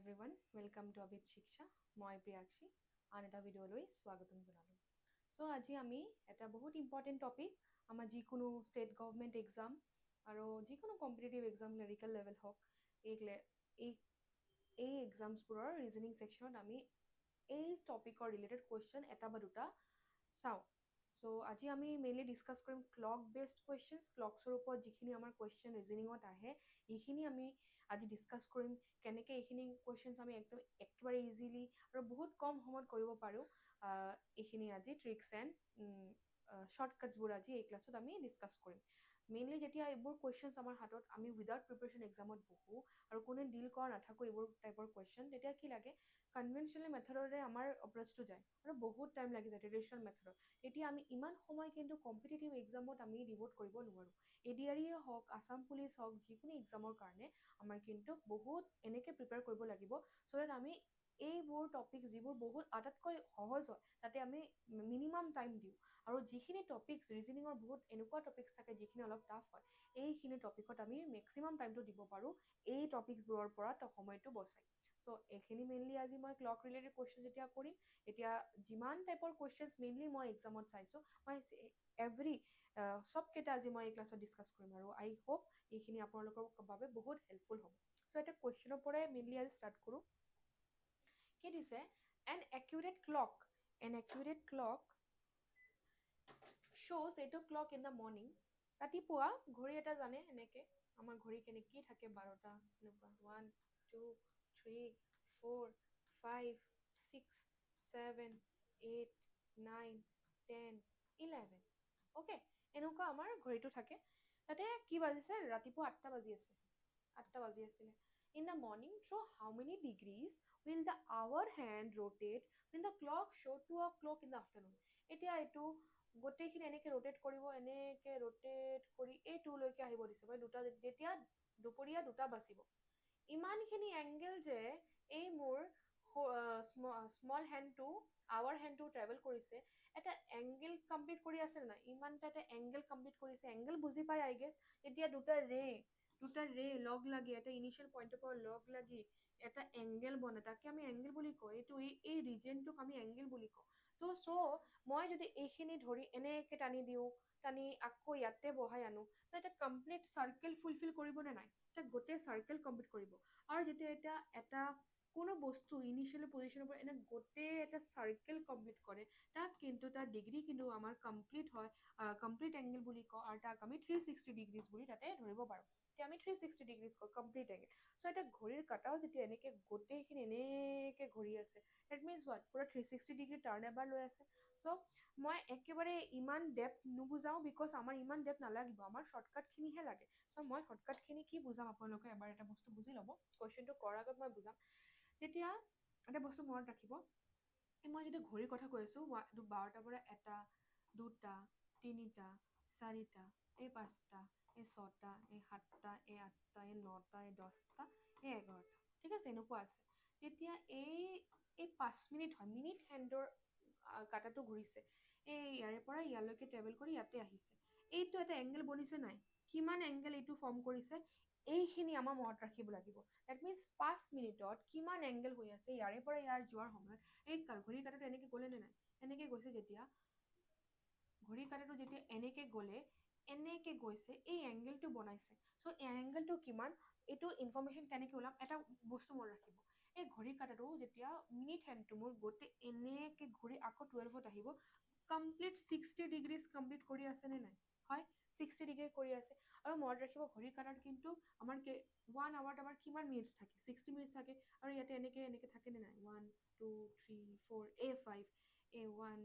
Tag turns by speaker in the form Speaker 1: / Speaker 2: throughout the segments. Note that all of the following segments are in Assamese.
Speaker 1: এভৰিৱান ৱেলকাম টু অবিত শিক্ষা মই প্ৰিয়াক্ষী আন এটা ভিডিঅ'লৈ স্বাগতম জনালোঁ চ' আজি আমি এটা বহুত ইম্পৰ্টেণ্ট টপিক আমাৰ যিকোনো ষ্টেট গভৰ্ণমেণ্ট এক্সাম আৰু যিকোনো কম্পিটিটিভ এক্সাম ক্লেৰিকেল লেভেল হওক এই এই এই এক্সামছবোৰৰ ৰিজনিং ছেকশ্যনত আমি এই টপিকৰ ৰিলেটেড কুৱেশ্যন এটা বা দুটা চাওঁ চ' আজি আমি মেইনলি ডিছকাছ কৰিম ক্লক বেছড কুৱেশ্যনছ ক্লকছৰ ওপৰত যিখিনি আমাৰ কুৱেশ্যন ৰিজনিঙত আহে এইখিনি আমি আজি ডিছকাছ কৰিম কেনেকৈ এইখিনি কুৱেশ্যনছ আমি একদম একেবাৰে ইজিলি আৰু বহুত কম সময়ত কৰিব পাৰোঁ এইখিনি আজি ট্ৰিক্স এণ্ড শ্বৰ্টকাটছবোৰ আজি এই ক্লাছত আমি ডিছকাছ কৰিম মেইনলি যেতিয়া এইবোৰ কুৱেশ্যনছ আমাৰ হাতত আমি উইদাউট প্ৰিপেৰেশ্যন এক্সামত বহোঁ আৰু কোনে ডিল কৰা নাথাকোঁ এইবোৰ টাইপৰ কুৱেশ্যন তেতিয়া কি লাগে কনভেনশ্যনেল মেথডৰে আমাৰ এপ্ৰ'চটো যায় আৰু বহুত টাইম লাগি যায় ট্ৰেডিশ্যনেল মেথডত এতিয়া আমি ইমান সময় কিন্তু কম্পিটিটিভ এক্সামত আমি ডিভ'ট কৰিব নোৱাৰোঁ ADRE হওক আছাম পুলিচ হওক যিকোনো এক্সামৰ কাৰণে আমাৰ কিন্তু বহুত এনেকৈ প্ৰিপেয়াৰ কৰিব লাগিব চ' দেট আমি এইবোৰ টপিক যিবোৰ বহুত আটাইতকৈ সহজ হয় তাতে আমি মিনিমাম টাইম দিওঁ আৰু যিখিনি টপিকছ ৰিজনিঙৰ বহুত এনেকুৱা টপিকছ থাকে যিখিনি অলপ টাফ হয় এইখিনি টপিকত আমি মেক্সিমাম টাইমটো দিব পাৰোঁ এই টপিকছবোৰৰ পৰা সময়টো বচাই চ' এইখিনি মেইনলি আজি মই ক্লক ৰিলেটেড কুৱেশ্যন যেতিয়া কৰিম এতিয়া যিমান টাইপৰ কুৱেশ্যনছ মেইনলি মই এক্সামত চাইছোঁ মই চবকেইটা আজি মই এই ক্লাছত ডিছকাছ কৰিম আৰু আই হোপ এইখিনি আপোনালোকৰ বাবে বহুত হেল্পফুল হ'ব চ' এটা কুৱেশ্যনৰ পৰাই মেইনলি আজি ষ্টাৰ্ট কৰোঁ কি দিছে N একিউৰেট clock shows 8 o'clock in the morning ৰাতিপুৱা ঘড়ী এটা জানে এনেকে আমাৰ ঘড়ী কেনেকৈ থাকে 12টা এনেকুৱা 1 2 3 4 5 6 7 8 9 10 11 অ'কে এনেকুৱা আমাৰ ঘড়ীটো থাকে তাতে কি বাজিছে ৰাতিপুৱা 8টা বাজি আছে 8টা বাজি আছিলে in the morning through how many degrees will the hour hand rotate when the clock show 2 o'clock in the afternoon এতিয়া এইটো গোটেইখিনি এনেকৈ ৰোটেট কৰিব এনেকৈ ৰোটেট কৰি এই 2 লৈকে আহিব দিছে মানে দুটা যেতিয়া দুপৰীয়া 2টা বাজিব ইমানখিনি এংগেল যে এই মোৰ স্মল হেণ্ডটো আৱাৰ হেণ্ডটো ট্ৰেভেল কৰিছে এটা এংগেল কমপ্লিট কৰি আছে নাই ইমানটা এটা এংগেল কমপ্লিট কৰিছে এংগেল বুজি পাই আই গেছ এতিয়া দুটা ৰে লগ লাগি এটা ইনিচিয়েল পইণ্টৰ পৰা লগ লাগি এটা এংগেল বনে তাকে আমি এংগেল বুলি কওঁ এইটো এই ৰিজনটোক আমি এংগেল বুলি কওঁ তো চ' মই যদি এইখিনি ধৰি এনেকৈ টানি দিওঁ টানি আকৌ ইয়াতে বহাই আনো তো এটা কমপ্লিট চাৰ্কেল ফুলফিল কৰিবনে নাই এটা গোটেই চাৰ্কেল কমপ্লিট কৰিব আৰু যেতিয়া এটা কোনো বস্তু ইনিচিয়েল পজিশ্যনৰ পৰা এনে গোটেই এটা চাৰ্কেল কমপ্লিট কৰে তাক কিন্তু তাৰ ডিগ্ৰী কিন্তু আমাৰ কমপ্লিট হয় কমপ্লিট এংগেল বুলি কওঁ আৰু তাক আমি 360 ডিগ্ৰীজ বুলি তাতে ধৰিব পাৰোঁ এতিয়া আমি 360 ডিগ্ৰীজ কওঁ কমপ্লিট এংগেল চ' এটা ঘড়ীৰ কাটাও যেতিয়া এনেকৈ গোটেইখিনি এনেকৈ ঘূৰি আছে ডেট মিনছ হোৱাট পুৰা 360 ডিগ্ৰী টাৰ্ণ এবাৰ লৈ আছে চ' মই একেবাৰে ইমান ডেপ্থ নুবুজাওঁ বিকজ আমাৰ ইমান ডেপ্থ নালাগিব আমাৰ শ্বৰ্টকাটখিনিহে লাগে চ' মই শ্বৰ্টকাটখিনি কি বুজাম আপোনালোকে এবাৰ এটা বস্তু বুজি ল'ব কুৱেশ্যনটো কৰাৰ আগত মই বুজাম তেতিয়া এটা বস্তু মনত ৰাখিব মই যদি ঘড়ীৰ কথা কৈ আছোঁ 12টাৰ পৰা 1টা 2টা 3টা 4টা এই 5টা এই 6টা এই 7টা এই 8টা এই 9টা এই 10টা এই 11টা ঠিক আছে এনেকুৱা আছে তেতিয়া এই 5 মিনিট হয় মিনিট হেণ্ডৰ কাটাটো ঘূৰিছে এই ইয়াৰে পৰা ইয়ালৈকে ট্ৰেভেল কৰি ইয়াতে আহিছে এইটো এটা এংগেল বনিছে নাই কিমান এংগেল এইটো ফৰ্ম কৰিছে এইখিনি আমাৰ মনত ৰাখিব লাগিব ডেট মিনছ 5 মিনিটত কিমান এংগেল হৈ আছে ইয়াৰে পৰা ইয়াৰ যোৱাৰ সময়ত এই ঘড়ী কাটাটো এনেকৈ গ'লে নে নাই এনেকৈ গৈছে যেতিয়া ঘড়ী কাটাটো যেতিয়া এনেকৈ গ'লে এনেকৈ গৈছে এই এংগেলটো বনাইছে চ' এই এংগেলটো কিমান এইটো ইনফৰ্মেশ্যন কেনেকৈ ওলাম এটা বস্তু মনত ৰাখিব এই ঘড়ী কাটাটো যেতিয়া মিনিট হেণ্ডটো মোৰ গোটেই এনেকৈ ঘূৰি আকৌ 12ত আহিব কমপ্লিট 60 ডিগ্ৰীজ কমপ্লিট কৰি আছে নে নাই হয় 60 ডিগ্ৰী কৰি আছে আৰু মনত ৰাখিব ঘড়ী কাটাত কিন্তু আমাৰ 1 আৱাৰত আমাৰ কিমান মিনিটছ থাকে 60 মিনিটছ থাকে আৰু ইয়াতে এনেকৈ থাকেনে নাই 1 2 3 4 A5 A1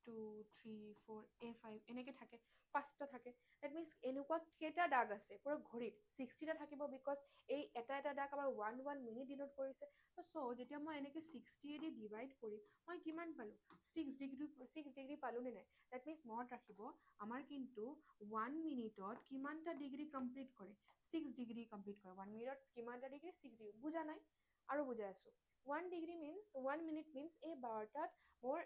Speaker 1: 2 3 4 A5 এনেকৈ থাকে 5টা থাকে ডেট মিনছ এনেকুৱা কেইটা দাগ আছে পুৰা ঘড়ীত 60টা থাকিব বিকজ এই এটা দাগ আমাৰ 1 মিনিট ডিনোট কৰিছে চ' যেতিয়া মই এনেকৈ 60 দি ডিভাইড কৰিম মই কিমান পালোঁ 6 ডিগ্ৰী পালোঁনে নাই ডেট মিনছ মনত ৰাখিব আমাৰ কিন্তু 1 মিনিটত কিমানটা ডিগ্ৰী কমপ্লিট কৰে 6 ডিগ্ৰী কমপ্লিট কৰে 1 মিনিটত কিমানটা ডিগ্ৰী 6 ডিগ্ৰী বুজা নাই আৰু বুজাই আছোঁ 1 ডিগ্ৰী মিনছ 1 মিনিট মিনছ এই 12টাত মোৰ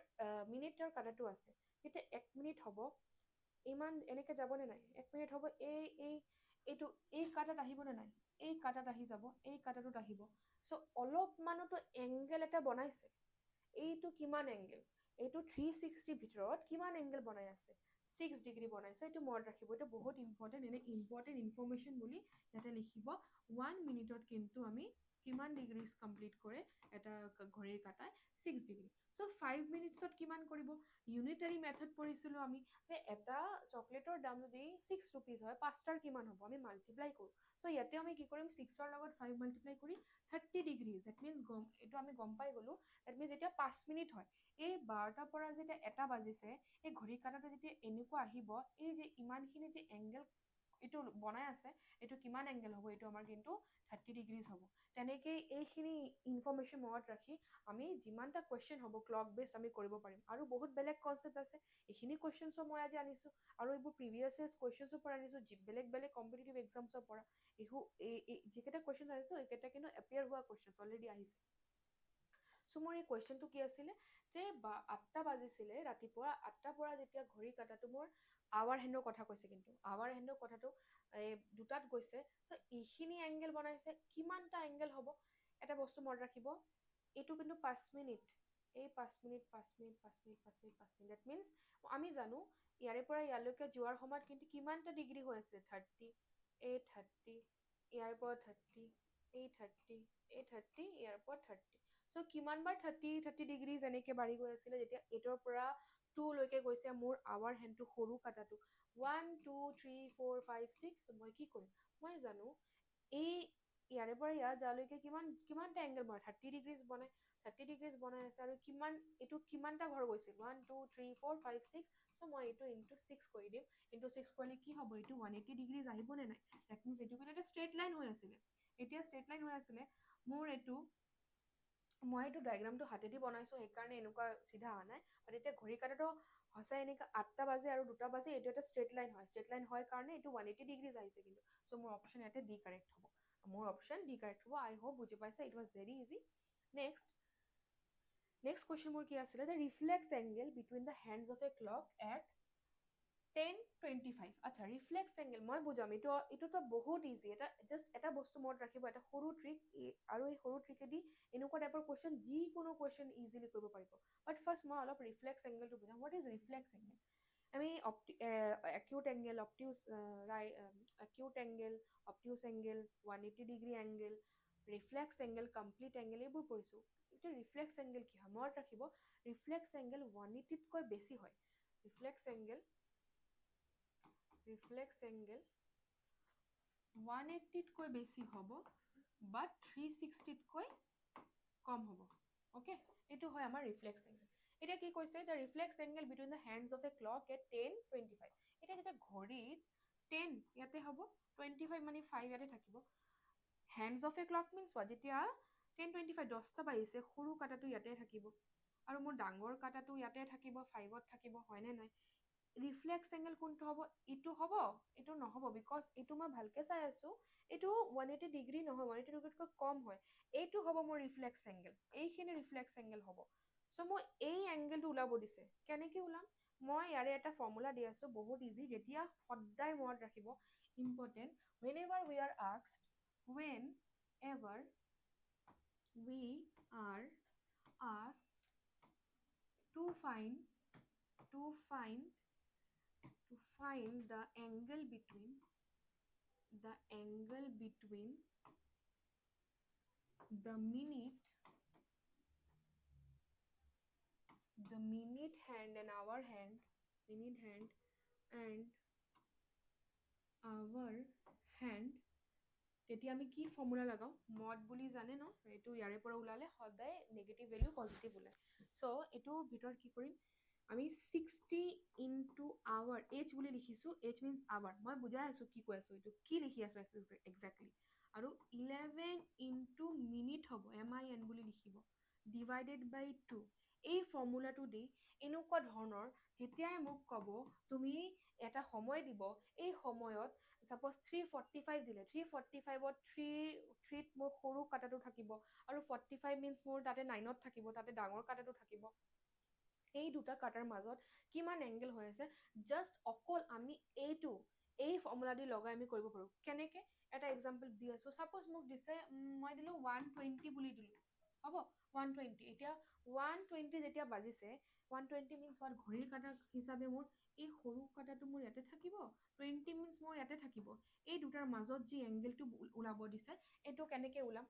Speaker 1: মিনিটৰ কাটাটো আছে তেতিয়া 1 মিনিট হ'ব ইমান এনেকৈ যাবনে নাই 1 মিনিট হ'ব এইটো এই কাটাত আহিবনে নাই এই কাটাত আহি যাব, এই কাটাটোত আহিব। চ' অলপমানতো এংগেল এটা বনাইছে। এইটো কিমান এংগেল? এইটো 360 ভিতৰত কিমান এংগেল বনাই আছে? 6 ডিগ্ৰী বনাইছে। এইটো মনত ৰাখিব, এইটো বহুত ইম্পৰ্টেণ্ট। এনে ইম্পৰ্টেণ্ট ইনফৰমেশ্যন বুলি ইয়াতে লিখিব। 1 মিনিটত কিন্তু আমি কিমান ডিগ্ৰীজ কমপ্লিট কৰে এটা ঘড়ীৰ কাটাই? 6 ডিগ্ৰী। চ' 5 মিনিটছত কিমান কৰিব? ইউনিটাৰী মেথড পঢ়িছিলোঁ আমি যে এটা চকলেটৰ দাম যদি 6 ৰুপিজ হয়, 5টাৰ কিমান হ'ব? আমি মাল্টিপ্লাই কৰোঁ। চ' ইয়াতে আমি কি কৰিম? 6ৰ লগত 5 মাল্টিপ্লাই কৰি 30 ডিগ্ৰীজ। ডেট মিনছ এইটো আমি গম পাই গ'লোঁ। ডেট মিনছ এতিয়া 5 মিনিট হয়। এই 12টাৰ পৰা যেতিয়া 1টা বাজিছে, এই ঘড়ী কাটাটো যেতিয়া এনেকুৱা আহিব, এই যে ইমানখিনি যে এংগেল এইটো বনাই আছে, এইটো কিমান এংগেল হ'ব? এইটো আমাৰ কিন্তু 30 ডিগ্ৰীজ হ'ব। তেনেকেই এইখিনি ইনফৰমেশ্যন মনত ৰাখি আমি যিমানটা কুৱেশ্যন হ'ব ক্লক বেছড আমি কৰিব পাৰিম। আৰু বহুত বেলেগ কনচেপ্ট আছে। এইখিনি কুৱেশ্যনছো মই আজি আনিছোঁ, আৰু এইবোৰ প্ৰিভিয়াছ ইয়েৰ্ছ কুৱেশ্যনছৰ পৰা আনিছোঁ, বেলেগ বেলেগ কম্পিটিটিভ এক্সামছৰ পৰা। যিকেইটা কুৱেশ্যন আনিছোঁ এইকেইটা কিন্তু এপিয়াৰ হোৱা কুৱেশ্যনছ অলৰেডি আহিছে। চ' মোৰ এই কুৱেশ্যনটো কি আছিলে যে 8টা বাজিছিলে ৰাতিপুৱা, 8টাৰ পৰা যেতিয়া ঘড়ী কাটাটো মোৰ আৱাৰ হেণ্ডৰ কথা কৈছে, কিন্তু আৱাৰ হেণ্ডৰ কথাটো 2টাত গৈছে। চ' এইখিনি এংগেল বনাইছে, কিমানটা এংগেল হ'ব? এটা বস্তু মনত ৰাখিব, এইটো কিন্তু 5 মিনিট। এই 5 minute 5 minute 5 minute 5 minute 5 minute, that means আমি জানো ইয়াৰে পৰা ইয়ালৈকে যোৱাৰ সময়ত কিন্তু কিমানটা ডিগ্ৰী হৈ আছে? 30, এই 30, ইয়াৰ পৰা 30, এই 30, এই 30, ইয়াৰ পৰা 30। চ' কিমানবাৰ 30 ডিগ্ৰীজ এনেকৈ বাঢ়ি গৈ আছিলে? যেতিয়া 8ৰ পৰা 2 লৈকে গৈছে মোৰ আৱাৰ হেণ্ডটো, সৰু কাটাটো 1 2 3 4 5 6, মই কি কৰিম? মই জানো এই ইয়াৰে পৰা ইয়াত যালৈকে কিমানটা এংগেল বনায়? 30 ডিগ্ৰীজ বনায়। 30 ডিগ্ৰীজ বনাই আছে, আৰু এইটো কিমানটা ঘৰ গৈছিল? 1 2 3 4 5 6। চ' মই এইটো ইনটু 6 কৰি দিম। ইনটু 6 কৰিলে কি হ'ব? এইটো 180 ডিগ্ৰীজ আহিবনে নাই? ডেট মিনছ এইটো কিন্তু এটা ষ্ট্ৰেইট লাইন হৈ আছিলে। এতিয়া ষ্ট্ৰেইট লাইন হৈ আছিলে মোৰ মই এইটো ডায়েগ্ৰামটো হাতেদি বনাইছোঁ, সেইকাৰণে এনেকুৱা চিধা অহা নাই। বাট এতিয়া ঘড়ী কাটাটো সঁচাই এনেকৈ 8টা বাজে আৰু 2টা বাজে, এইটো এটা ষ্ট্ৰেইট লাইন হয়। ষ্ট্ৰেইট লাইন হয় কাৰণে এইটো 180 ডিগ্ৰীজ আহিছে কিন্তু। চ' মোৰ অপশ্যন ইয়াতে ডি কাৰেক্ট হ'ব। মোৰ অপশ্যন ডি কাৰেক্ট হ'ব। আই হোপ বুজি পাইছে। It was very easy. Next question মোৰ কি আছিলে? The reflex angle between the hands of A clock at 10:25। আচ্ছা, ৰিফ্লেক্স এংগেল মই বুজাম। এইটোতো বহুত ইজি। জাষ্ট এটা বস্তু মনত ৰাখিব, এটা সৰু ট্ৰিক, আৰু এই সৰু ট্ৰিকেদি এনেকুৱা টাইপৰ কুৱেশ্যন, যিকোনো কুৱেশ্যন ইজিলি কৰিব পাৰিব। বাট ফাৰ্ষ্ট মই অলপ ৰিফ্লেক্স এংগেলটো বুজাম। What is reflex angle? আমি acute angle, obtuse angle, 180 degree angle, reflex angle, complete angle, এইবোৰ পঢ়িছোঁ। এতিয়া ৰিফ্লেক্স এংগেল কি হয় মনত ৰাখিব। ৰিফ্লেক্স এংগেল 180তকৈ বেছি হয়। ৰিফ্লেক্স এংগেল 180তকৈ বেছি হ'ব, বাট 360তকৈ কম হ'ব। অ'কে, এইটো হয় আমাৰ ৰিফ্লেক্স এংগেল। এতিয়া কি কৈছে? The reflex angle between the hands of A clock at 10:25। এতিয়া যেতিয়া ঘড়ীত 10 ইয়াতে হ'ব, 25 মানে 5 ইয়াতে থাকিব। Hands of A clock means হোৱা, যেতিয়া 10:25 10টা বাজিছে, সৰু কাটাটো ইয়াতে থাকিব, আৰু মোৰ ডাঙৰ কাটাটো ইয়াতে থাকিব, 5ত থাকিব, হয়নে নাই? ৰিফ্লেক্স এংগেল কোনটো হ'ব? এইটো হ'ব? এইটো নহ'ব, বিকজ এইটো মই ভালকৈ চাই আছোঁ, এইটো 180 ডিগ্ৰী নহয়, 180 ডিগ্ৰীতকৈ কম হয়। এইটো হ'ব মোৰ ৰিফ্লেক্স এংগেল। এইখিনি ৰিফ্লেক্স এংগেল হ'ব। চ' মই এই এংগেলটো ওলাব দিছে। কেনেকৈ ওলাম? মই ইয়াৰে এটা ফৰ্মুলা দি আছোঁ, বহুত ইজি। যেতিয়া সদায় মনত ৰাখিব, important, whenever we are asked to find the angle between the minute hand and hour hand, তেতিয়া আমি কি ফৰ্মুলা লগাওঁ? মড বুলি জানে ন? এইটো ইয়াৰে পৰা ওলালে সদায় নেগেটিভ ভেলিউ পজিটিভ ওলায়। চ' এইটো ভিতৰত কি কৰিম? আমি 60 ইনটু আৱাৰ, এইচ বুলি লিখিছোঁ। H means hour. মই বুজাই আছোঁ কি কৈ আছোঁ, এইটো কি লিখি আছোঁ একজেক্টলি। আৰু 11 ইনটু মিনিট হ'ব, MIN বুলি লিখিব, ডিভাইডেড বাই 2। এই ফৰ্মুলাটো দি এনেকুৱা ধৰণৰ, যেতিয়াই মোক ক'ব তুমি এটা সময় দিব, এই সময়ত ছাপ'জ 3:45 দিলে, 3:45ত 3ত মোৰ সৰু কাটাটো থাকিব, আৰু 45 মিনছ মোৰ তাতে 9ত থাকিব, তাতে ডাঙৰ কাটাটো থাকিব। এই দুটা কাটাৰ মাজত কিমান এংগেল হৈ আছে, জাষ্ট অকল আমি এই ফৰ্মুলা দি লগাই আমি কৰিব পাৰোঁ কেনেকৈ এটা এক্সাম্পল দি আছোঁ ছাপ'জ মোক দিছে মই দিলোঁ 120 বুলি দিলোঁ হ'ব 120 এতিয়া 120 যেতিয়া বাজিছে 120 মিনছ হোৱাত ঘড়ীৰ কাটা হিচাপে মোৰ এই সৰু কাটাটো মোৰ ইয়াতে থাকিব 20 মিনছ মোৰ ইয়াতে থাকিব এই দুটাৰ মাজত যি এংগেলটো ওলাব দিছে এইটো কেনেকৈ ওলাম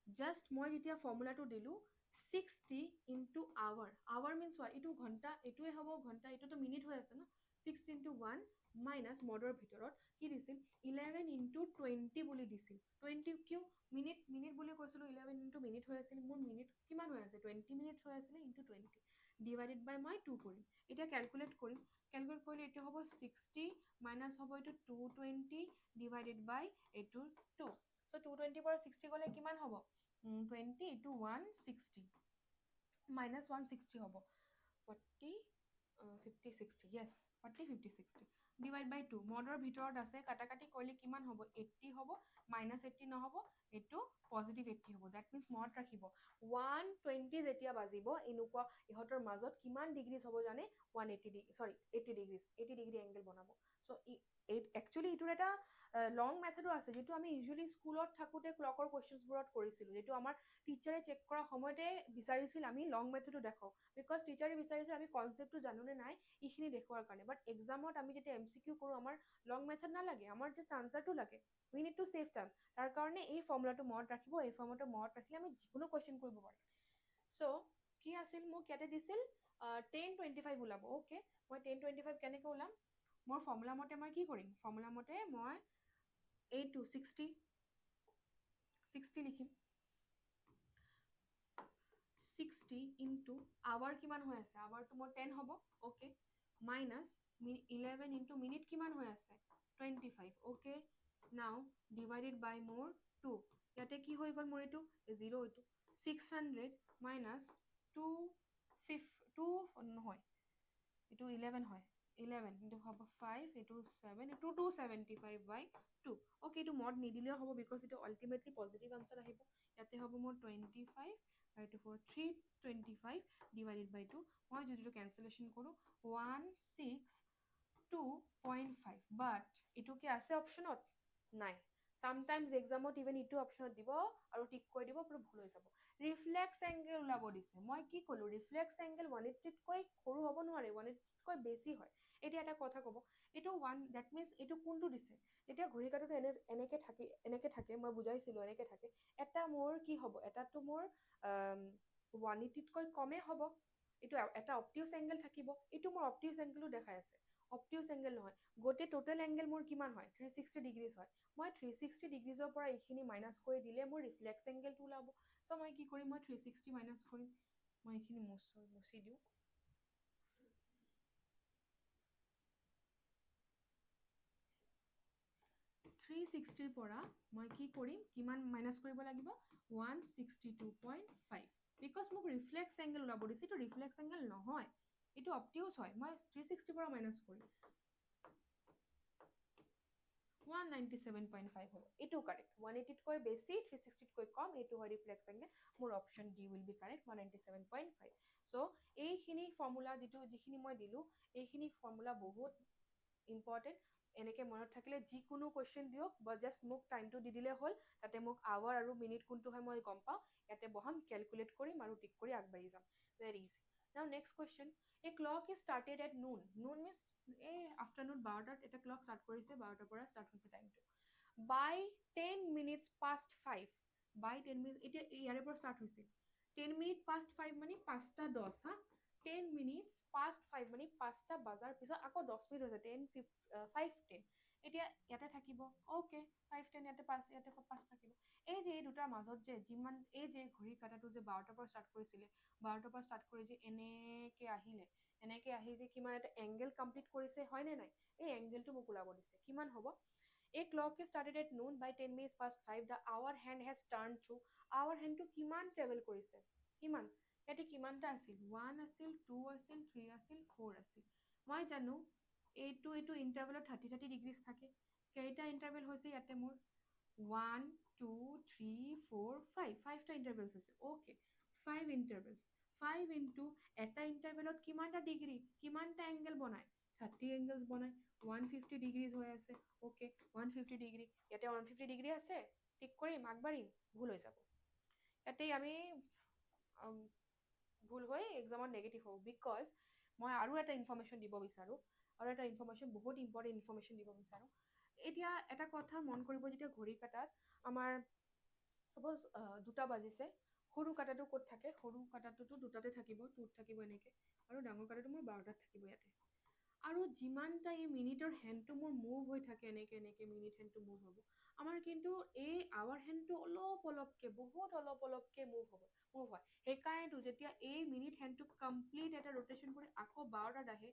Speaker 1: জাষ্ট মই যেতিয়া ফৰ্মুলাটো দিলোঁ 60 ইনটু আৱাৰ মিনছ হোৱা এইটো ঘণ্টা এইটোৱে হ'ব ঘণ্টা এইটোতো মিনিট হৈ আছে ন 6 ইনটু 1 মাইনাছ মডৰ ভিতৰত কি দিছিল 11 ইনটু 20 বুলি দিছিল 20 কিয় মিনিট বুলি কৈছিলোঁ 11 ইনটু মিনিট হৈ আছিল মোৰ মিনিট কিমান হৈ আছে 20 মিনিটছ হৈ আছিলে ইনটু 20 ডিভাইডেড বাই মই 2 কৰিম এতিয়া কেলকুলেট কৰিলে এইটো হ'ব 60 মাইনাছ হ'ব এইটো 220 ডিভাইডেড বাই এইটো 2 চ' 220 পৰা 60 গ'লে কিমান হ'ব 20 ইনটু 160 মাইনাছ 160 হ'ব 40 50 60 য়েছ 40 50 60 ডিভাইড বাই 2 মডৰ ভিতৰত আছে কাটাকাটি কৰিলে কিমান হ'ব 80 হ'ব মাইনাছ 80 নহ'ব এইটো পজিটিভ 80 হ'ব ডেট মিনছ মনত ৰাখিব 120 যেতিয়া বাজিব এনেকুৱা ইহঁতৰ মাজত কিমান ডিগ্ৰীজ হ'ব জানে 180 ডিগ্ৰী চৰি 80 ডিগ্ৰীজ 80 ডিগ্ৰী এংগেল বনাব চ' একচুৱেলি এইটোৰ এটা লং মেথডো আছে যিটো আমি ইউজুৱেলি স্কুলত থাকোঁতে ক্লকৰ কুৱেশ্যনছবোৰত কৰিছিলোঁ যিটো আমাৰ টিচাৰে চেক কৰা সময়তে বিচাৰিছিল আমি লং মেথডো দেখাওঁ বিকজ টিচাৰে বিচাৰিছিল আমি কনচেপ্টটো জানোনে নাই এইখিনি দেখুৱাৰ কাৰণে বাট এক্সামত আমি যেতিয়া MCQ কৰোঁ আমাৰ লং মেথড নালাগে আমাৰ জাষ্ট আনচাৰটো লাগে উই নিড টু ছেভ টাইম তাৰ কাৰণে এই ফৰ্মুলাটো মনত ৰাখিব এই ফৰ্মুলাটো মনত ৰাখিলে আমি যিকোনো কুৱেশ্যন কৰিব পাৰিম চ' কি আছিল মোক ইয়াতে দিছিল 1025 ওলাব অ'কে মই 1025 কেনেকৈ ওলাম মোৰ ফৰ্মুলা মতে মই কি কৰিম ফৰ্মুলা মতে মই 60 লিখিম 60 ইনটু আৱাৰ কিমান হৈ আছে আৱাৰটো মোৰ 10 হ'ব অ'কে মাইনাছ 11 ইনটু মিনিট কিমান হৈ আছে 25 অ'কে নাও ডিভাইডেড বাই মোৰ 2 ইয়াতে কি হৈ গ'ল মোৰ এইটো 0 এইটো 600 মাইনাছ 2 নহয় এইটো 11 হয় 11 এইটো হ'ব 5 এইটো 7 এইটো 275 বাই 2 অ'কে এইটো মড নিদিলেও হ'ব বিকজ এইটো আল্টিমেটলি পজিটিভ আনচাৰ আহিব ইয়াতে হ'ব মোৰ 25 আৰু এইটো হ'ব 325 ডিভাইডেড বাই 2 মই যিটো কেঞ্চেলেশ্যন কৰোঁ 162.5 বাট এইটো কি আছে অপশ্যনত নাই চামটাইমছ এক্সামত ইভেন এইটো অপশ্যনত দিব আৰু টিক কৰি দিব পুৰা ভুল হৈ যাব ৰিফ্লেক্স এংগেল ওলাব দিছে মই কি ক'লোঁ ৰিফ্লেক্স এংগেল 180তকৈ সৰু হ'ব নোৱাৰে 180তকৈ বেছি হয় এতিয়া এটা কথা ক'ব এইটো 1 ডেট মিনছ এইটো কোনটো দিছে এতিয়া ঘড়ী কাটোতে এনেকৈ থাকে মই বুজাইছিলোঁ এনেকৈ থাকে এটা মোৰ কি হ'ব এটাতো মোৰ 180তকৈ কমেই হ'ব এইটো এটা অপটিউচ এংগেল থাকিব এইটো মোৰ অপটিউচ এংগেলো দেখাই আছে অপটিউচ এংগেল নহয় গোটেই টোটেল এংগেল মোৰ কিমান হয় 360 ডিগ্ৰীজ হয় মই 360 ডিগ্ৰীজৰ পৰা এইখিনি মাইনাছ কৰি দিলে মোৰ ৰিফ্লেক্স এংগেলটো ওলাব চ' মই কি কৰিম মই 360 মাইনাছ কৰিম মই এইখিনি মুচি দিওঁ 360ৰ পৰা মই কি কৰিম কিমান মাইনাছ কৰিব লাগিব 162.5 বিকজ মোক ৰিফ্লেক্স এংগেল ওলাব দিছে এইটো ৰিফ্লেক্স এংগেল নহয় এইটো অপটিউচ হয় মই 360 পৰা মাইনাছ কৰিম 197.5 হ'ব এইটো কাৰেক্ট 180তকৈ বেছি 360তকৈ কম এইটো হয় ৰিফ্লেক্স এংগেল মোৰ option D will be correct 197.5 চ' এইখিনি ফৰ্মুলা যিখিনি মই দিলোঁ এইখিনি ফৰ্মুলা বহুত ইম্পৰ্টেণ্ট এনেকৈ মনত থাকিলে যিকোনো কুৱেশ্যন দিয়ক বা জাষ্ট মোক টাইমটো দি দিলে হ'ল তাতে মোক আৱাৰ আৰু মিনিট কোনটো হয় মই গম পাওঁ ইয়াতে বহাম কেলকুলেট কৰিম আৰু টিক কৰি আগবাঢ়ি যাম ভেৰি ইজি নাও next question A clock is started at নুন মিনছ এই আফটাৰনুন 12টাত এটা ক্লক ষ্টাৰ্ট কৰিছে 12টাৰ পৰা ষ্টাৰ্ট হৈছে টাইমটো বাই 10 মিনিটছ পাষ্ট 5 বাই 10 মিনিট এতিয়া ইয়াৰে পৰা ষ্টাৰ্ট হৈছিল 10 মিনিট পাষ্ট 5 মানে 5টা 10 হা 10 মিনিটছ পাষ্ট 5 মানে 5টা বাজাৰ পিছত আকৌ 10 মিনিট হৈছে 5:10 এতিয়া ইয়াতে থাকিব অ'কে 5:10 ইয়াতে 5 থাকিব এই যে এই দুটাৰ মাজত যে যিমান এই যে ঘড়ী কাটাটো যে 12টাৰ পৰা ষ্টাৰ্ট কৰিছিলে 12টাৰ পৰা ষ্টাৰ্ট কৰি যে এনেকৈ আহি যে কিমান এটা এংগেল কমপ্লিট কৰিছে হয়নে নাই এই এংগেলটো মোক ওলাব দিছে কিমান হ'ব A clock is started at noon by 10 minutes past 5. The hour hand has turned through. Hour hand to কিমান ট্ৰেভেল কৰিছে কিমান ইয়াতে কিমানটা আছিল 1 আছিল 2 আছিল 3 আছিল 4 আছিল মই জানো এইটো ইণ্টাৰভেলত 30 ডিগ্ৰীজ থাকে কেইটা ইণ্টাৰভেল হৈছে ইয়াতে মোৰ 1 2 3 4 5 5টা ইণ্টাৰভেলছ হৈছে অ'কে 5 ইণ্টাৰভেলছ 5 ইনটু এটা ইণ্টাৰভেলত কিমানটা ডিগ্ৰী কিমানটা এংগেল বনায় 30 এংগলছ বনাই 150 ডিগ্ৰীজ হৈ আছে অ'কে 150 ডিগ্ৰী ইয়াতে 150 ডিগ্ৰী আছে টিক কৰিম আগবাঢ়িম ভুল হৈ যাব ইয়াতেই আমি ভুল হৈ এক্সামত নেগেটিভ হ'ব বিকজ মই আৰু এটা ইনফৰ্মেশ্যন দিব বিচাৰোঁ আৰু এটা ইনফৰ্মেশ্যন বহুত ইম্পৰ্টেণ্ট ইনফৰ্মেশ্যন দিব বিচাৰোঁ এতিয়া এটা কথা মন কৰিব যেতিয়া ঘড়ী কাটাত আমাৰ চাপ'জ 2টা বাজিছে সৰু কাটাটো ক'ত থাকে সৰু কাটাটোতো 2টাতে থাকিব 2ত থাকিব এনেকৈ আৰু ডাঙৰ কাটাটো মোৰ 12টাত থাকিব ইয়াতে আৰু যিমানটা এই মিনিটৰ হেণ্ডটো মোৰ মুভ হৈ থাকে এনেকৈ এনেকৈ মিনিট হেণ্ডটো মুভ হ'ব আমাৰ কিন্তু এই আৱাৰ হেণ্ডটো অলপ অলপকৈ বহুত অলপ অলপকৈ মুভ হয় সেইকাৰণেতো যেতিয়া এই মিনিট হেণ্ডটো কমপ্লিট এটা ৰোটেশ্যন কৰি আকৌ 12টাত আহে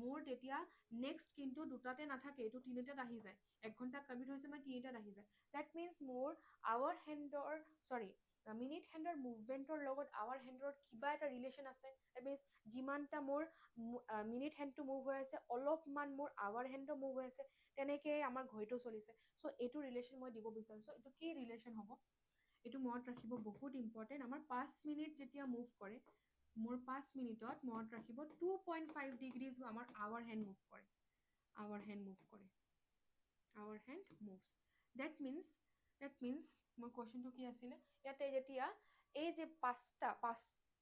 Speaker 1: মোৰ তেতিয়া নেক্সট কিন্তু 2টাতে নাথাকে এইটো 3টাত আহি যায় 1 ঘণ্টা কমপ্লিট হৈছে মই 3টাত আহি যায় ডেট মিনছ মোৰ আৱাৰ হেণ্ডৰ চৰি মিনিট হেণ্ডৰ মুভমেণ্টৰ লগত আৱাৰ হেণ্ডৰ কিবা এটা ৰিলেশ্যন আছে ডেট মিনছ যিমানটা মোৰ মিনিট হেণ্ডটো মুভ হৈ আছে অলপমান মোৰ আৱাৰ হেণ্ডো মুভ হৈ আছে তেনেকৈ আমাৰ ঘড়ীটো চলিছে চ' এইটো ৰিলেশ্যন মই দিব বিচাৰিছোঁ এইটো কি ৰিলেশ্যন হ'ব এইটো মনত ৰাখিব বহুত ইম্পৰ্টেণ্ট আমাৰ 5 মিনিট যেতিয়া মুভ কৰে মোৰ 5 মিনিটত মনত ৰাখিব 2.5 ডিগ্ৰীজ আমাৰ আৱাৰ হেণ্ড মুভ কৰে আৱাৰ হেণ্ড মুভ কৰে hour hand moves that means মোৰ কুৱেশ্যনটো কি আছিলে ইয়াতে যেতিয়া এই যে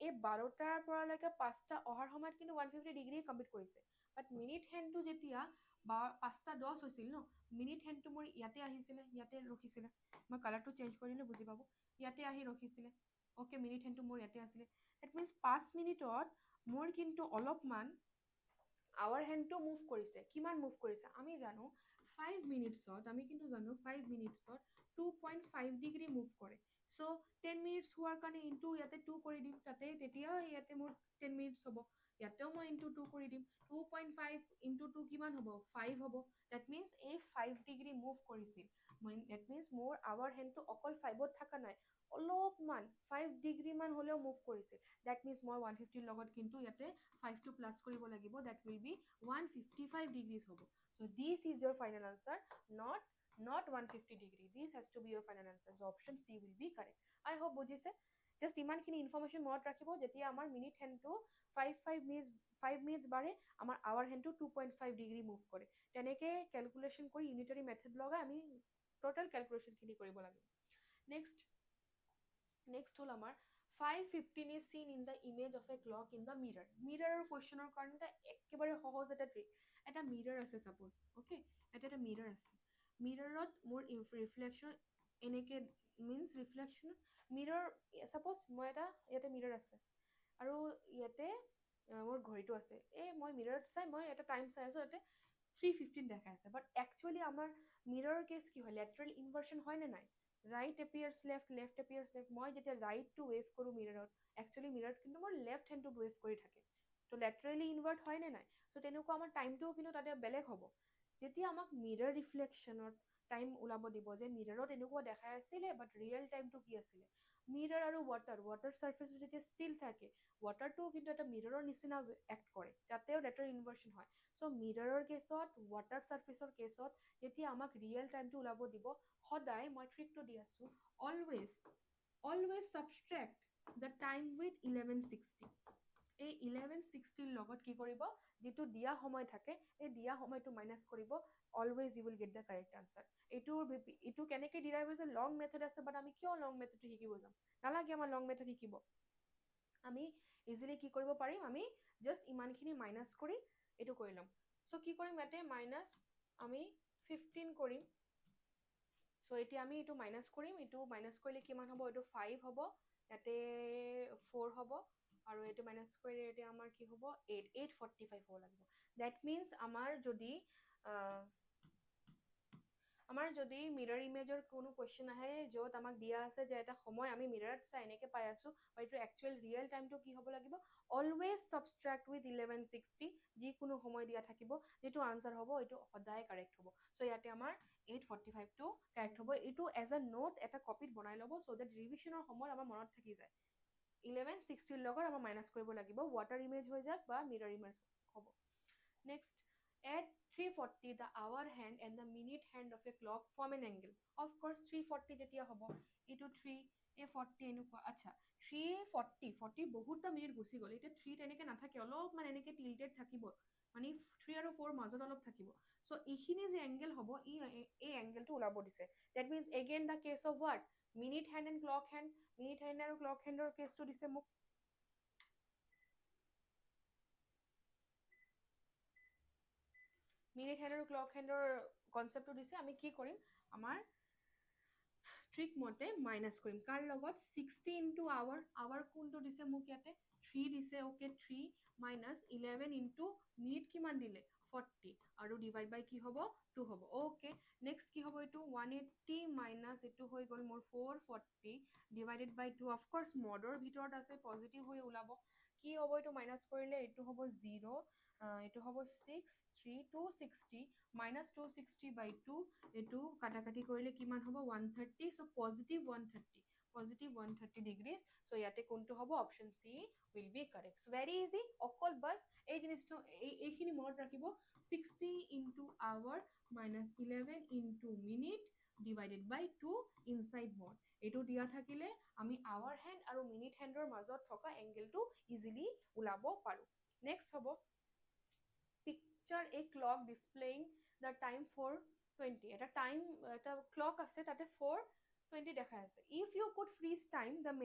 Speaker 1: এই 12টাৰ পৰালৈকে 5টা অহাৰ সময়ত কিন্তু 150 ডিগ্ৰী কমপ্লিট কৰিছে বাট মিনিট হেণ্ডটো যেতিয়া 5:10 হৈছিল ন মিনিট হেণ্ডটো মোৰ ইয়াতে আহিছিলে ইয়াতে ৰখিছিলে মই কালাৰটো চেঞ্জ কৰিলে বুজি পাব ইয়াতে আহি ৰখিছিলে অ'কে মিনিট হেণ্ডটো মোৰ ইয়াতে আছিলে ডেট মিনছ 5 মিনিটত মোৰ কিন্তু অলপমান আৱাৰ হেণ্ডটো মুভ কৰিছে কিমান মুভ কৰিছে আমি জানো 5 মিনিটছত আমি কিন্তু জানো 5 মিনিটছত 2.5 ডিগ্ৰী মুভ কৰে চ' 10 মিনিটছ হোৱাৰ কাৰণে ইনটু ইয়াতে 2 কৰি দিম তাতে তেতিয়া ইয়াতে মোৰ 10 মিনিটছ হ'ব ইয়াতেও মই ইনটু 2 কৰি দিম 2.5 ইনটু 2 কিমান হ'ব 5 হ'ব ডেট মিনছ এই 5 ডিগ্ৰী মুভ কৰিছিল ডেট মিনছ মোৰ আৱাৰ হেণ্ডটো অকল 5ত থকা নাই অলপমান 5 ডিগ্ৰীমান হ'লেও মুভ কৰিছিল ডেট মিনছ মই 150ৰ লগত কিন্তু ইয়াতে 5টো প্লাছ কৰিব লাগিব ডেট উইল বি 155 ডিগ্ৰীজ হ'ব so' this is your final answer not 150 degree this has to be your final answer so option C will be correct I hope বুজিছে জাষ্ট ইমানখিনি ইনফৰ্মেশ্যন মনত ৰাখিব যেতিয়া আমাৰ মিনিট হেণ্ডটো 5 মিনিটছ বাঢ়ে আমাৰ আৱাৰ হেণ্ডটো 2.5 ডিগ্ৰী মুভ কৰে তেনেকৈ কেলকুলেশ্যন কৰি ইউনিটাৰী মেথড লগাই আমি টোটেল কেলকুলেশ্যনখিনি কৰিব লাগিব নেক্সট হ'ল আমাৰ 5:15 is seen in the image of a clock in the mirror মিৰৰৰ কুৱেশ্যনৰ কাৰণে এটা একেবাৰে সহজ এটা ট্ৰিক এটা মিৰৰ আছে ছাপ'জ অ'কে এটা মিৰৰ আছে মিৰৰত মোৰ ৰিফ্লেকশ্যন এনেকৈ মিনছ ৰিফ্লেকশ্যন মিৰৰ ছাপ'জ মই এটা ইয়াতে মিৰৰ আছে আৰু ইয়াতে মোৰ ঘড়ীটো আছে এই মই মিৰৰত চাই মই এটা টাইম চাই আছোঁ ইয়াতে 3:15 দেখাই আছে বাট একচুৱেলি আমাৰ মিৰৰৰ কেছ কি হয় লেটাৰেল ইনভাৰ্চন হয় নে নাই right appears left appears left মই যেতিয়া ৰাইটটো ৱেভ কৰোঁ মিৰৰত একচুৱেলি মিৰৰত কিন্তু মোৰ লেফ্ট হেণ্ডটো ৱেভ কৰি থাকে তো লেটাৰেলি ইনভাৰ্ট হয় নে নাই চ' তেনেকুৱা আমাৰ টাইমটোও কিন্তু তাতে বেলেগ হ'ব যেতিয়া আমাক মিৰৰ ৰিফ্লেকশ্যনত টাইম ওলাব দিব যে মিৰৰত এনেকুৱা দেখাই আছিলে বাট ৰিয়েল টাইমটো কি আছিলে মিৰৰ আৰু ৱাটাৰ ছাৰ্ফেচটো যেতিয়া ষ্টিল থাকে ৱাটাৰটোও কিন্তু এটা মিৰৰৰ নিচিনা এক্ট কৰে তাতেও লেটাৰেল ইনভাৰ্চন হয় চ' মিৰৰৰ কেছত ৱাটাৰ ছাৰ্ফেচৰ কেছত যেতিয়া আমাক ৰিয়েল টাইমটো ওলাব দিব সদায় মই ট্ৰিকটো দি আছোঁ অলৱেজ ছাবষ্ট্ৰেক্ট দ্য টাইম উইথ 1160 এই 1160ৰ লগত কি কৰিব যিটো দিয়া সময় থাকে এই দিয়া সময়টো মাইনাছ কৰিব always you will get the correct answer এইটো কেনেকৈ ডিৰাইভ হৈছে লং মেথড আছে বাট আমি কিয় লং মেথডটো শিকিব যাম নালাগে আমাৰ লং মেথড শিকিব আমি ইজিলি কি কৰিব পাৰিম আমি জাষ্ট ইমানখিনি মাইনাছ কৰি এইটো কৰি ল'ম চ' কি কৰিম ইয়াতে মাইনাছ আমি 15 কৰিম চ' এতিয়া আমি এইটো মাইনাছ কৰিম এইটো মাইনাছ কৰিলে কিমান হ'ব এইটো 5 হ'ব ইয়াতে 4 হ'ব আৰু এইটো মাইনাছ কৰিলে এতিয়া আমাৰ কি হ'ব 845 হ'ব লাগিব ডেট মিনছ আমাৰ যদি মিৰৰ ইমেজৰ কোনো কুৱেশ্যন আহে য'ত আমাক দিয়া আছে যে এটা সময় আমি মিৰৰত চাই এনেকৈ পাই আছোঁ বা এইটো একচুৱেল ৰিয়েল টাইমটো কি হ'ব লাগিব অলৱেজ ছাবষ্ট্ৰেক্ট উইথ 1160 যিকোনো সময় দিয়া থাকিব যিটো আনচাৰ হ'ব এইটো সদায় কাৰেক্ট হ'ব চ' ইয়াতে আমাৰ 845টো কাৰেক্ট হ'ব এইটো এজ এ নোট এটা কপিত বনাই ল'ব চ' ডেট ৰিভিশ্যনৰ সময়ত আমাৰ মনত থাকি যায় 1160ৰ লগত আমাৰ মাইনাছ কৰিব লাগিব ৱাটাৰ ইমেজ হৈ যাওক বা মিৰৰ ইমেজ হ'ব next at 3:40 the hour hand and the minute hand of a clock form an angle of course 3:40 যেতিয়া হ'ব এইটো 3 এই 40 এনেকুৱা আচ্ছা 340 বহুতটা মিনিট গুচি গ'ল এতিয়া 3 তেনেকৈ নাথাকে অলপমান এনেকৈ টিল্টেড থাকিব মানে 3 আৰু 4 মাজত অলপ থাকিব চ' এইখিনি যে এংগেল হ'ব এই এংগেলটো ওলাব দিছে that means again the case of what minute hand and clock hand minute hand আৰু ক্লক হেণ্ডৰ কেছটো দিছে মোক মিনিট হেণ্ড আৰু ক্লক হেণ্ডৰ কনচেপ্টটো দিছে আমি কি কৰিম আমাৰ ট্ৰিক মতে মাইনাছ কৰিম কাৰ লগত 60 ইনটু আৱাৰ কোনটো দিছে মোক ইয়াতে 3 দিছে ওকে 3 মাইনাছ 11 ইনটু মিনিট কিমান দিলে 40 আৰু ডিভাইড বাই কি হ'ব 2 হ'ব ওকে নেক্সট কি হ'ব এইটো 180 মাইনাছ এইটো হৈ গ'ল মোৰ 440 ডিভাইডেড বাই 2 অফক'ৰ্ছ মডৰ ভিতৰত আছে পজিটিভ হৈ ওলাব কি হ'ব এইটো মাইনাছ কৰিলে এইটো হ'ব 0 এইটো হ'ব 6 3 260 মাইনাছ 260 বাই 2 এইটো কাটাকাটি কৰিলে কিমান হ'ব 130 চ' পজিটিভ 130 ডিগ্ৰীজ চ' ইয়াতে কোনটো হ'ব option C will be correct very easy অকল বাছ এই জিনিসটো এইখিনি মনত ৰাখিব 60 into hour minus 11 into minute divided by 2 inside mod এইটো দিয়া থাকিলে আমি আৱাৰ হেণ্ড আৰু মিনিট হেণ্ডৰ মাজত থকা এংগেলটো ইজিলি ওলাব পাৰোঁ নেক্সট হ'ব picture a clock displaying the time 4:20 এটা টাইম এটা ক্লক আছে তাতে 4:20 দেখাই আছে if you could freeze time the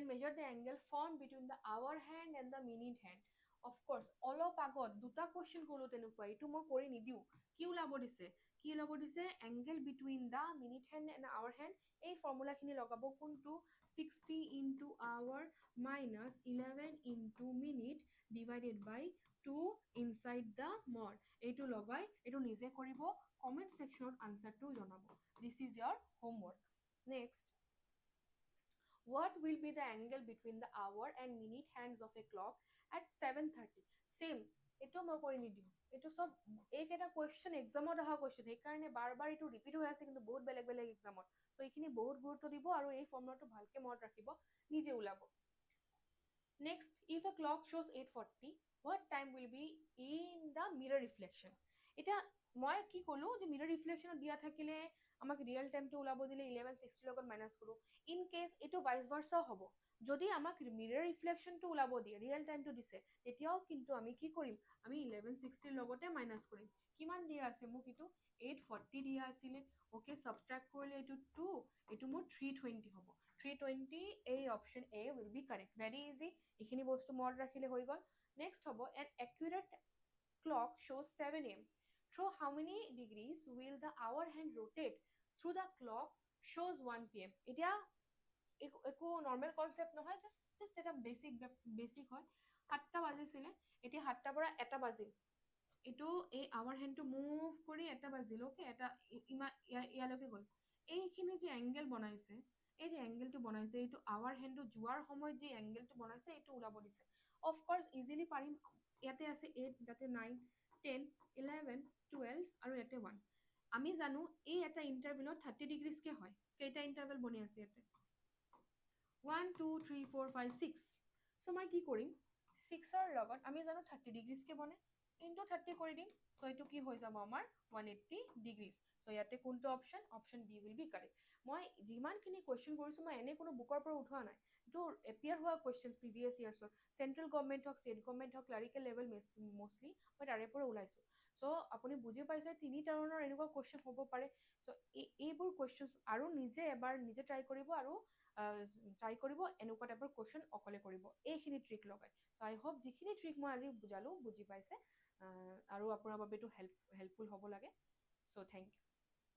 Speaker 1: measure the angle formed between the hour hand and the minute hand of course অলপ আগত দুটা কুৱেশ্যন ক'লোঁ তেনেকুৱা এইটো মই কৰি নিদিওঁ কি ওলাব দিছে angle between the minute hand and hour hand এই ফৰ্মুলাখিনি লগাব কোনটো 60 into hour minus 11 into minute divided by 2 inside the mod এইটো লগাই এইটো নিজে কৰিব কমেণ্ট ছেকশ্যনত আনচাৰটো জনাব this is your homework next what will be the angle between the hour and minute hands of a clock at 7:30 same এইটো মই কৰি নিদিওঁ এইটো সব এইকেইটা কুৱেশ্যন এক্সামত অহা কুৱেশ্যন সেইকাৰণে বাৰ বাৰ এইটো ৰিপিট হৈ আছে কিন্তু বহুত বেলেগ বেলেগ এক্সামত চ' এইখিনি বহুত গুৰুত্ব দিব আৰু এই ফৰ্মুলাটো ভালকৈ মনত ৰাখিব নিজে ওলাব next if a clock shows 8:40 what time will be in the mirror reflection এটা মই কি ক'লো যে মিৰৰ ৰিফ্লেকশ্যনত দিয়া থাকিলে আমাক ৰিয়েল টাইমটো ওলাব দিলে 1160 লগত মাইনাছ কৰোঁ ইন কেছ এইটো ভাইচ ভাৰ্চাও হ'ব যদি আমাক মিৰৰ ৰিফ্লেকশ্যনটো ওলাব দিয়ে ৰিয়েল টাইমটো দিছে তেতিয়াও কিন্তু আমি কি কৰিম আমি 1160 লগতে মাইনাছ কৰিম কিমান দিয়া আছে মোক এইটো 840 দিয়া আছিলে ওকে ছাবট্ৰেক্ট কৰিলে এইটো 2 এইটো মোৰ 320 হ'ব 320 এই option A will be correct very easy এইখিনি বস্তু মনত ৰাখিলে হৈ গ'ল নেক্সট হ'ব N accurate clock shows 7 a.m. Through how many degrees will the hour hand rotate through the clock shows 1 p.m. এতিয়া একো নৰ্মেল কনচেপ্ট নহয় জাষ্ট এটা বেচিক হয় 7টা বাজিছিলে এতিয়া 7টাৰ পৰা 1টা বাজিল এইটো এই আৱাৰ হেণ্ডটো মুভ কৰি 1টা বাজিল ওকে এটা ইমান ইয়ালৈকে গ'ল এইখিনি যে এংগেল বনাইছে এই যে এংগেলটো বনাইছে এইটো আৱাৰ হেণ্ডটো যোৱাৰ সময়ত যে এংগেলটো বনাইছে এইটো ওলাব দিছে অফক'ৰ্ছ ইজিলি পাৰিম ইয়াতে আছে 8 ইয়াতে 9 10 11 12 আৰু ইয়াতে 1 আমি জানো এই এটা ইণ্টাৰভেলত 30 ডিগ্ৰীজকে হয় কেইটা ইণ্টাৰভেল বনি আছে ইয়াতে 1 2 3 4 5 6 চ' মই কি কৰিম 6ৰ লগত আমি জানো 30 ডিগ্ৰীজকে বনে ইনটু 30 কৰি দিম চ' এইটো কি হৈ যাব আমাৰ 180 ডিগ্ৰীজ চ' ইয়াতে কোনটো option B will be correct মই যিমানখিনি কুৱেশ্যন কৰিছোঁ মই এনে কোনো বুকৰ পৰা উঠোৱা নাই এইটো এপিয়াৰ হোৱা কুৱেশ্যন প্ৰিভিয়াছ ইয়াৰ্ছৰ চেণ্ট্ৰেল গভৰ্ণমেণ্ট হওক ষ্টেট গভৰ্ণমেণ্ট হওক ক্লাৰিকেল লেভেল মষ্টলি মই তাৰে পৰা ওলাইছোঁ চ' আপুনি বুজি পাইছে তিনি ধৰণৰ এনেকুৱা কুৱেশ্যন হ'ব পাৰে চ' এইবোৰ কুৱেশ্যন আৰু নিজে ট্ৰাই কৰিব আৰু এনেকুৱা টাইপৰ কুৱেশ্যন অকলে কৰিব এইখিনি ট্ৰিক লগাই চ' আই হোপ যিখিনি ট্ৰিক মই আজি বুজালোঁ বুজি পাইছে আৰু আপোনাৰ বাবে এইটো হেল্পফুল হ'ব লাগে চ' থেংক ইউ